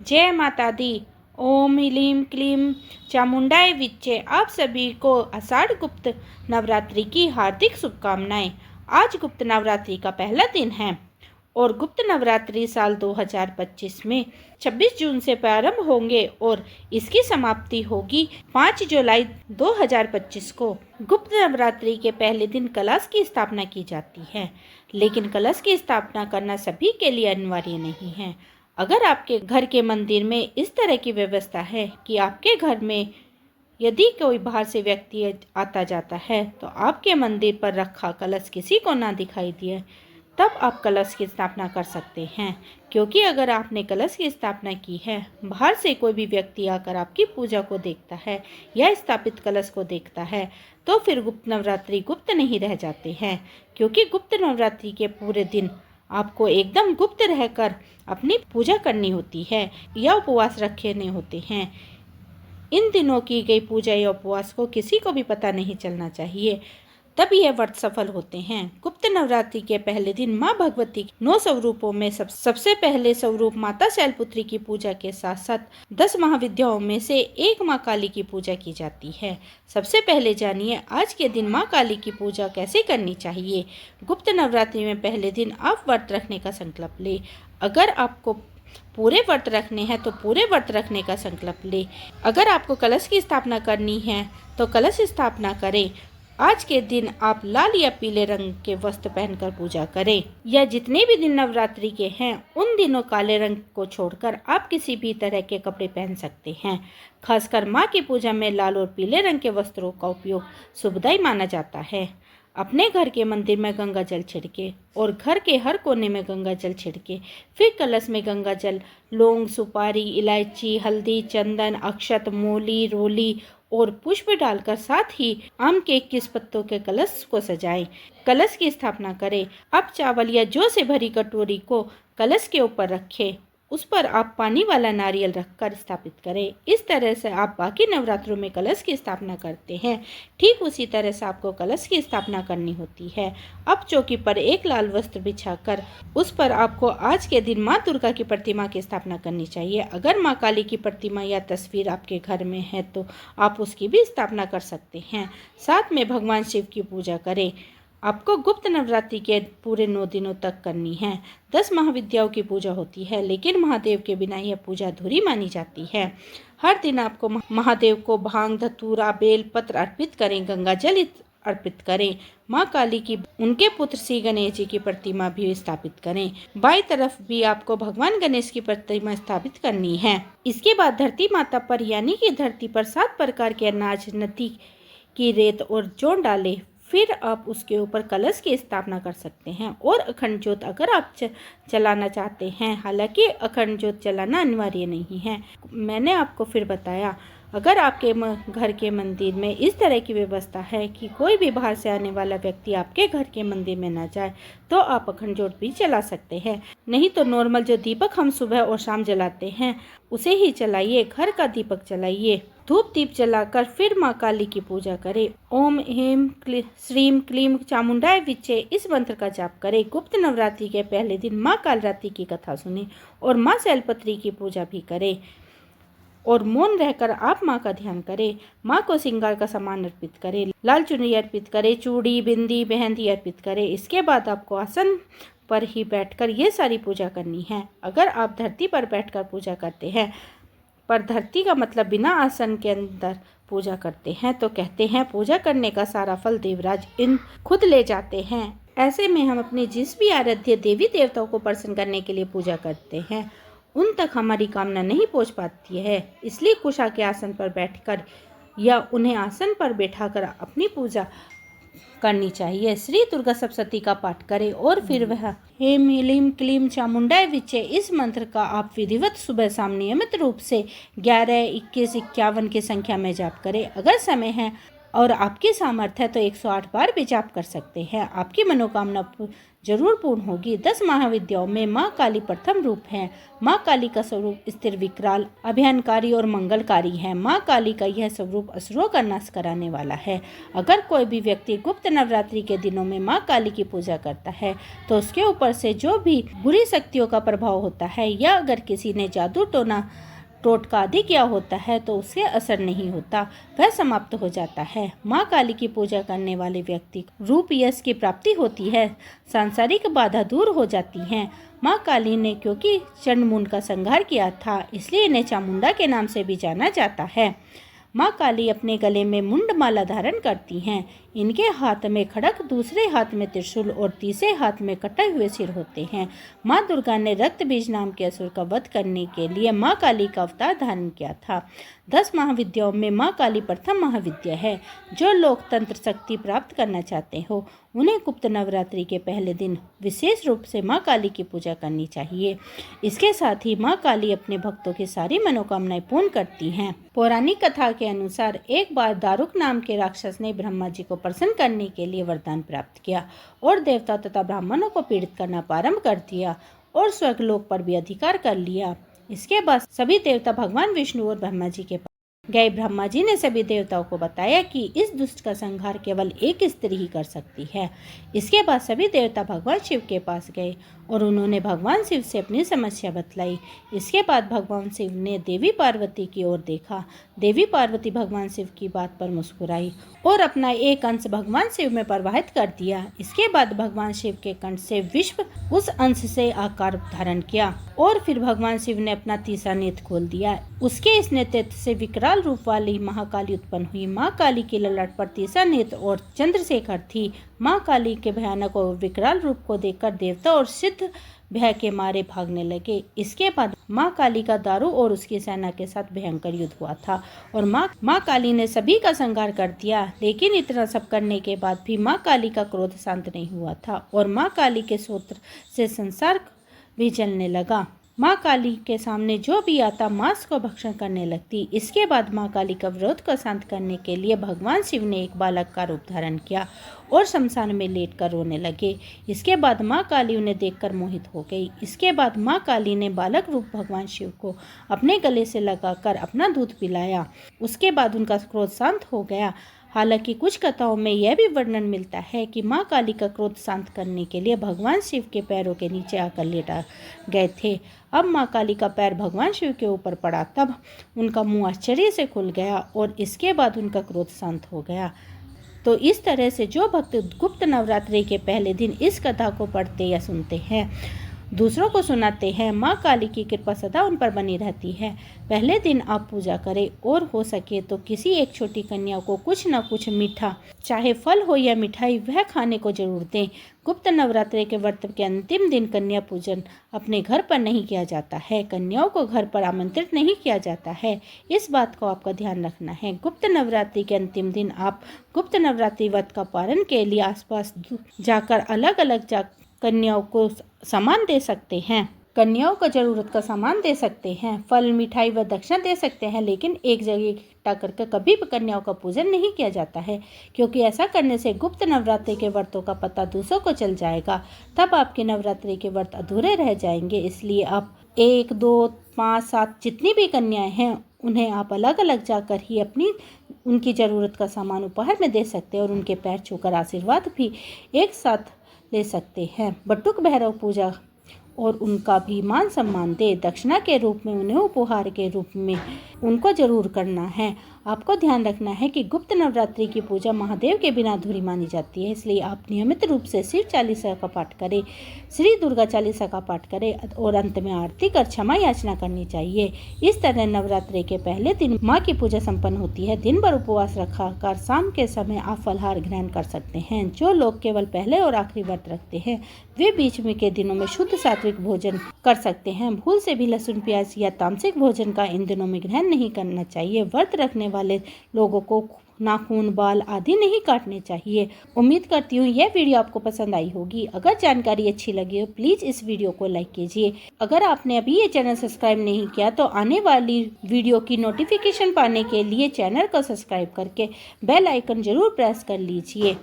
जय माता दी। ओम ह्लीं क्लीं चामुंडाय विच्चे आप सभी को आषाढ़ गुप्त नवरात्रि की हार्दिक शुभकामनाएं। आज गुप्त नवरात्रि का पहला दिन है और गुप्त नवरात्रि साल 2025 में 26 जून से प्रारंभ होंगे और इसकी समाप्ति होगी 5 जुलाई 2025 को। गुप्त नवरात्रि के पहले दिन कलश की स्थापना की जाती है, लेकिन कलश की स्थापना करना सभी के लिए अनिवार्य नहीं है। अगर आपके घर के मंदिर में इस तरह की व्यवस्था है कि आपके घर में यदि कोई बाहर से व्यक्ति आता जाता है तो आपके मंदिर पर रखा कलश किसी को ना दिखाई दिए, तब आप कलश की स्थापना कर सकते हैं। क्योंकि अगर आपने कलश की स्थापना की है, बाहर से कोई भी व्यक्ति आकर आपकी पूजा को देखता है या स्थापित कलश को देखता है, तो फिर गुप्त नवरात्रि गुप्त नहीं रह जाते हैं। क्योंकि गुप्त नवरात्रि के पूरे दिन आपको एकदम गुप्त रहकर अपनी पूजा करनी होती है या उपवास रखने होते हैं। इन दिनों की गई पूजा या उपवास को किसी को भी पता नहीं चलना चाहिए, तब यह व्रत सफल होते हैं। गुप्त नवरात्रि के पहले दिन माँ भगवती के 9 स्वरूपों में सबसे पहले स्वरूप माता शैलपुत्री की पूजा के साथ साथ 10 महाविद्याओं में से एक माँ काली की पूजा की जाती है। सबसे पहले जानिए आज के दिन माँ काली की पूजा कैसे करनी चाहिए। गुप्त नवरात्रि में पहले दिन आप व्रत रखने का संकल्प ले। अगर आपको पूरे व्रत रखने हैं तो पूरे व्रत रखने का संकल्प ले। अगर आपको कलश की स्थापना करनी है तो कलश स्थापना करें। आज के दिन आप लाल या पीले रंग के वस्त्र पहनकर पूजा करें, या जितने भी दिन नवरात्रि के हैं उन दिनों काले रंग को छोड़कर आप किसी भी तरह के कपड़े पहन सकते हैं। खासकर माँ की पूजा में लाल और पीले रंग के वस्त्रों का उपयोग शुभदायी माना जाता है। अपने घर के मंदिर में गंगा जल छिड़के और घर के हर कोने में गंगा जल छिड़के, फिर कलश में गंगा जल, लौंग, सुपारी, इलायची, हल्दी, चंदन, अक्षत, मूली, रोली और पुष्प डालकर साथ ही आम के 21 पत्तों के कलश को सजाएं। कलश की स्थापना करें। अब चावल या जौ से भरी कटोरी को कलश के ऊपर रखें, उस पर आप पानी वाला नारियल रखकर स्थापित करें। इस तरह से आप बाकी नवरात्रों में कलश की स्थापना करते हैं, ठीक उसी तरह से आपको कलश की स्थापना करनी होती है। अब चौकी पर एक लाल वस्त्र बिछाकर उस पर आपको आज के दिन माँ दुर्गा की प्रतिमा की स्थापना करनी चाहिए। अगर माँ काली की प्रतिमा या तस्वीर आपके घर में है तो आप उसकी भी स्थापना कर सकते हैं। साथ में भगवान शिव की पूजा करें। आपको गुप्त नवरात्रि के पूरे 9 दिनों तक करनी है। 10 महाविद्याओं की पूजा होती है, लेकिन महादेव के बिना यह पूजा अधूरी मानी जाती है। हर दिन आपको महादेव को भांग, धतूरा, बेल पत्र अर्पित करें, गंगा जल अर्पित करें। माँ काली की उनके पुत्र श्री गणेश जी की प्रतिमा भी स्थापित करें। बाईं तरफ भी आपको भगवान गणेश की प्रतिमा स्थापित करनी है। इसके बाद धरती माता पर यानी कि धरती पर 7 प्रकार के अनाज, नदी की रेत और जौ डालें। फिर आप उसके ऊपर कलश की स्थापना कर सकते हैं और अखंड ज्योत अगर आप चलाना चाहते हैं। हालांकि अखंड ज्योत चलाना अनिवार्य नहीं है। मैंने आपको फिर बताया, अगर आपके घर के मंदिर में इस तरह की व्यवस्था है कि कोई भी बाहर से आने वाला व्यक्ति आपके घर के मंदिर में ना जाए, तो आप अखंड ज्योत भी चला सकते हैं। नहीं तो नॉर्मल जो दीपक हम सुबह और शाम जलाते हैं उसे ही चलाइए, घर का दीपक जलाइए। धूप दीप जलाकर फिर माँ काली की पूजा करें। ओम ह्लीं श्रीं क्लीं चामुंडाय विच्चे इस मंत्र का जाप करें। गुप्त नवरात्रि के पहले दिन माँ कालरात्रि की कथा सुने और माँ शैलपुत्री की पूजा भी करें और मौन रहकर आप माँ का ध्यान करें। माँ को श्रृंगार का सामान अर्पित करें, लाल चुनरी अर्पित करें, चूड़ी, बिंदी, मेहंदी अर्पित करें। इसके बाद आपको आसन पर ही बैठकर ये सारी पूजा करनी है। अगर आप धरती पर बैठकर पूजा करते हैं, पर धरती का मतलब बिना आसन के अंदर पूजा करते हैं, तो कहते हैं पूजा करने का सारा फल देवराज इन खुद ले जाते हैं। ऐसे में हम अपने जिस भी आराध्य देवी देवताओं को प्रसन्न करने के लिए पूजा करते हैं, उन तक हमारी कामना नहीं पहुंच पाती है। इसलिए कुशा के आसन पर बैठकर या उन्हें आसन पर बैठाकर अपनी पूजा करनी चाहिए। श्री दुर्गा सप्तशती का पाठ करें और फिर वह ह्लीं ह्लीं क्लीं चामुंडाय विच्चे इस मंत्र का आप विधिवत सुबह शाम नियमित रूप से 11, 21, 51 की संख्या में जाप करें। अगर समय है और आपकी सामर्थ्य है तो 108 बार भी जाप कर सकते हैं। आपकी मनोकामना जरूर पूर्ण होगी। 10 महाविद्याओं में माँ काली प्रथम रूप है। माँ काली का स्वरूप स्थिर, विकराल, अभ्यंकारी और मंगलकारी है। माँ काली का यह स्वरूप असुरों का नाश कराने वाला है। अगर कोई भी व्यक्ति गुप्त नवरात्रि के दिनों में माँ काली की पूजा करता है तो उसके ऊपर से जो भी बुरी शक्तियों का प्रभाव होता है या अगर किसी ने जादू टोटका आदि किया होता है तो उससे असर नहीं होता, वह समाप्त हो जाता है। माँ काली की पूजा करने वाले व्यक्ति रूप यश की प्राप्ति होती है, सांसारिक बाधा दूर हो जाती हैं। माँ काली ने क्योंकि चंडमुंड का संहार किया था इसलिए इन्हें चामुंडा के नाम से भी जाना जाता है। माँ काली अपने गले में मुंड माला धारण करती हैं। इनके हाथ में खड़ग, दूसरे हाथ में त्रिशूल और तीसरे हाथ में कटे हुए सिर होते हैं। माँ दुर्गा ने रक्त बीज नाम के असुर का वध करने के लिए माँ काली का अवतार धारण किया था। 10 महाविद्याओं में माँ काली प्रथम महाविद्या है। जो लोग तंत्र शक्ति प्राप्त करना चाहते हो उन्हें गुप्त नवरात्रि के पहले दिन विशेष रूप से माँ काली की पूजा करनी चाहिए। इसके साथ ही माँ काली अपने भक्तों की सारी मनोकामनाएं पूर्ण करती हैं। पौराणिक कथा के अनुसार एक बार दारुक नाम के राक्षस ने ब्रह्मा जी को प्रसन्न करने के लिए वरदान प्राप्त किया और देवता तथा ब्राह्मणों को पीड़ित करना प्रारंभ कर दिया और स्वर्गलोक पर भी अधिकार कर लिया। इसके बाद सभी देवता भगवान विष्णु और ब्रह्मा जी के पास गए। ब्रह्मा जी ने सभी देवताओं को बताया कि इस दुष्ट का संहार केवल एक स्त्री ही कर सकती है। इसके बाद सभी देवता भगवान शिव के पास गए और उन्होंने भगवान शिव से अपनी समस्या बतलाई। इसके बाद भगवान शिव ने देवी पार्वती की ओर देखा। देवी पार्वती भगवान शिव की बात पर मुस्कुराई और अपना एक अंश भगवान शिव में प्रवाहित कर दिया। इसके बाद भगवान शिव के कंठ से विश्व उस अंश से आकार धारण किया और फिर भगवान शिव ने अपना तीसरा नेत्र खोल दिया। उसके इस नेत्र से विकराल रूप वाली महाकाली उत्पन्न हुई। माँ काली के ललाट पर तीसरा नेत्र और चंद्रशेखर थी। माँ काली के भयानक और विकराल रूप को देखकर देवता और सिद्ध भय के मारे भागने लगे। इसके बाद माँ काली का दारू और उसकी सेना के साथ भयंकर युद्ध हुआ था और माँ काली ने सभी का संहार कर दिया। लेकिन इतना सब करने के बाद भी माँ काली का क्रोध शांत नहीं हुआ था और माँ काली के सूत्र से संसार भी जलने लगा। माँ काली के सामने जो भी आता मांस को भक्षण करने लगती। इसके बाद माँ काली का विरोध को शांत करने के लिए भगवान शिव ने एक बालक का रूप धारण किया और शमशान में लेटकर रोने लगे। इसके बाद माँ काली उन्हें देखकर मोहित हो गई। इसके बाद माँ काली ने बालक रूप भगवान शिव को अपने गले से लगाकर अपना दूध पिलाया। उसके बाद उनका क्रोध शांत हो गया। हालांकि कुछ कथाओं में यह भी वर्णन मिलता है कि माँ काली का क्रोध शांत करने के लिए भगवान शिव के पैरों के नीचे आकर लेटा गए थे। अब माँ काली का पैर भगवान शिव के ऊपर पड़ा तब उनका मुंह आश्चर्य से खुल गया और इसके बाद उनका क्रोध शांत हो गया। तो इस तरह से जो भक्त गुप्त नवरात्रि के पहले दिन इस कथा को पढ़ते या सुनते हैं, दूसरों को सुनाते हैं, माँ काली की कृपा सदा उन पर बनी रहती है। पहले दिन आप पूजा करें और हो सके तो किसी एक छोटी कन्या को कुछ न कुछ मीठा, चाहे फल हो या मिठाई, वह खाने को जरूर दें। गुप्त नवरात्रि के व्रत के अंतिम दिन कन्या पूजन अपने घर पर नहीं किया जाता है। कन्याओं को घर पर आमंत्रित नहीं किया जाता है। इस बात को आपका ध्यान रखना है। गुप्त नवरात्रि के अंतिम दिन आप गुप्त नवरात्रि व्रत का पालन के लिए आसपास जाकर अलग अलग कन्याओं को सामान दे सकते हैं। कन्याओं को जरूरत का सामान दे सकते हैं, फल, मिठाई व दक्षिणा दे सकते हैं, लेकिन एक जगह इकट्ठा करके कभी भी कन्याओं का पूजन नहीं किया जाता है, क्योंकि ऐसा करने से गुप्त नवरात्रि के व्रतों का पता दूसरों को चल जाएगा। तब आपके नवरात्रि के व्रत अधूरे रह जाएंगे। इसलिए आप 1, 2, 5, 7 जितनी भी कन्याएं हैं उन्हें आप अलग अलग जाकर ही उनकी ज़रूरत का सामान उपहार में दे सकते हैं और उनके पैर छूकर आशीर्वाद भी एक साथ ले सकते हैं। बटुक भैरव पूजा और उनका भी मान सम्मान दे। दक्षिणा के रूप में उन्हें उपहार के रूप में उनको जरूर करना है। आपको ध्यान रखना है कि गुप्त नवरात्रि की पूजा महादेव के बिना अधूरी मानी जाती है। इसलिए आप नियमित रूप से शिव चालीसा का पाठ करें, श्री दुर्गा चालीसा का पाठ करें और अंत में आरती कर क्षमा याचना करनी चाहिए। इस तरह नवरात्रि के पहले दिन माँ की पूजा संपन्न होती है। दिन भर उपवास रखा कर शाम के समय आप फलाहार ग्रहण कर सकते हैं। जो लोग केवल पहले और आखिरी व्रत रखते हैं वे बीच में के दिनों में शुद्ध सात्विक भोजन कर सकते हैं। भूल से भी लहसुन, प्याज या तामसिक भोजन का इन दिनों में ग्रहण नहीं करना चाहिए। व्रत रखने वाले लोगों को नाखून, बाल आदि नहीं काटने चाहिए। उम्मीद करती हूँ यह वीडियो आपको पसंद आई होगी। अगर जानकारी अच्छी लगी हो प्लीज़ इस वीडियो को लाइक कीजिए। अगर आपने अभी ये चैनल सब्सक्राइब नहीं किया तो आने वाली वीडियो की नोटिफिकेशन पाने के लिए चैनल को सब्सक्राइब करके बेल आइकन जरूर प्रेस कर लीजिए।